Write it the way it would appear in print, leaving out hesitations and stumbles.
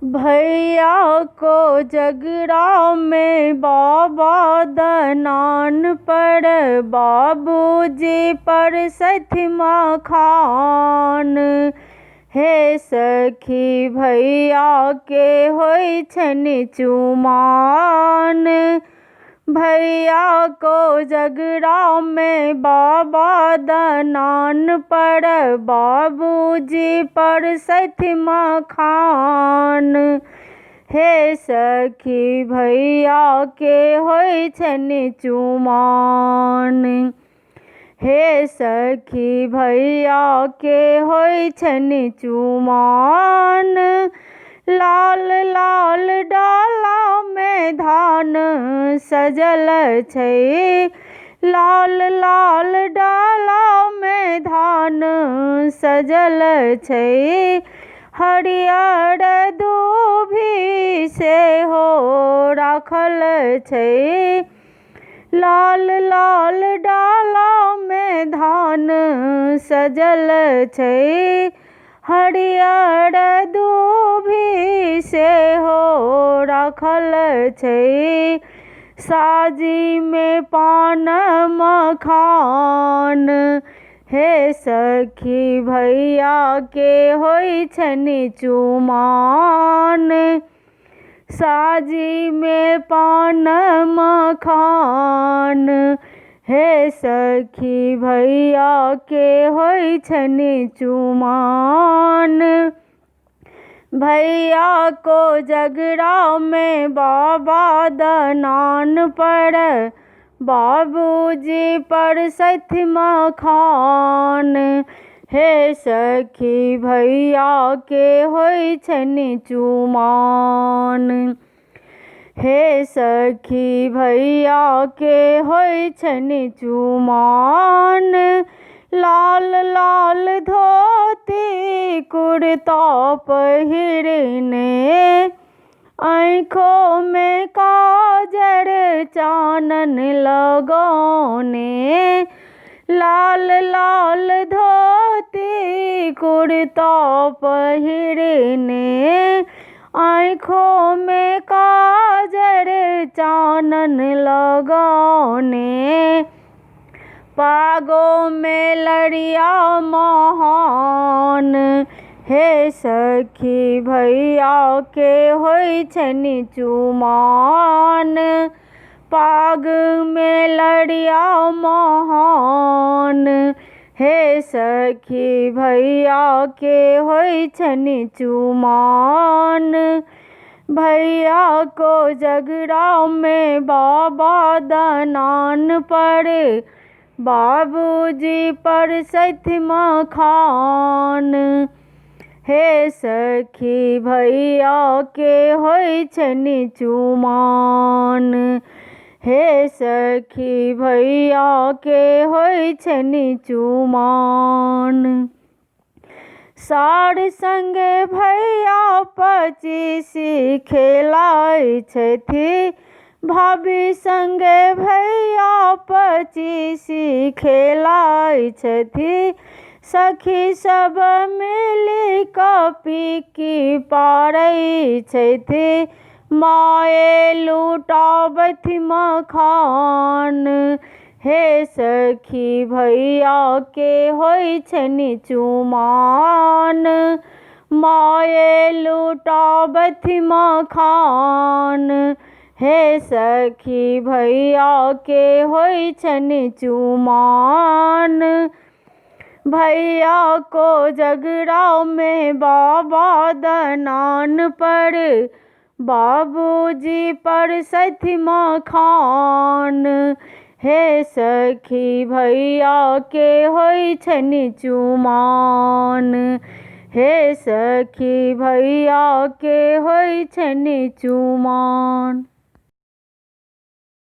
भैया को जगरा में बाबा दनान पर बाबूजी पर सथमा खान। हे सखी भैया के होई छनि चुमान। भैया को जगरा में बाबा दनान पर बाबूजी पर सथमा खान। हे सखी भैया के होई छनि चुमान। हे सखी भैया के होई छनि चुमान। लाल लाल डाला में धान सजल छै। लाल लाल डाला में धान सजल छै। हरियर दूभी से हो राखल छै। लाल लाल डाला में धान सजल छै। हरियर दूभी से हो राखल छै। साजी में पान मखान। हे सखी भैया के होई छनि चुमान। साजी में पान मखान। हे सखी भैया के होई छनि चुमान। भैया को जगरा में बाबा दनान पर बाबूजी पर सथमा खान। हे सखी भैया के होई छनि चुमान। हे सखी भैया के होई छनि चुमान। लाल लाल धोती कुर्ता पहिरने। आँखों में काजर चानन लगौने। लाल लाल धोती कुर्ता पहिरने। आँखों में काजर चानन लगौने। पागों में लड़िया महान। हे सखी भैया के होई छनि चुमान। पाग में लड़िया महान। हे सखी भैया के होई छनि चुमान। भैया को जगरा में बाबा दनान पर बाबूजी पर सथमा खान। हे सखी भैया के होई छनि चुमान। हे सखी भैया के होई छनि चुमान। सार संगे भैया पचीसी खेलाइ छथि। भाभी संगे भैया पचीसी खेलाइ छथि। सखी सब मिली कपी पारै छथि। माए लुटाबथि मखान। हे सखी भैया के होई छनि चुमान। माए लुटाबथि मखान। हे सखी भैया के होई छनि चुमान। भैया को जगरा में बाबा दनान पर बाबूजी पर सथमा खान। हे सखी भैया के होई छनि चुमान। हे सखी भैया के होई छनि चुमान।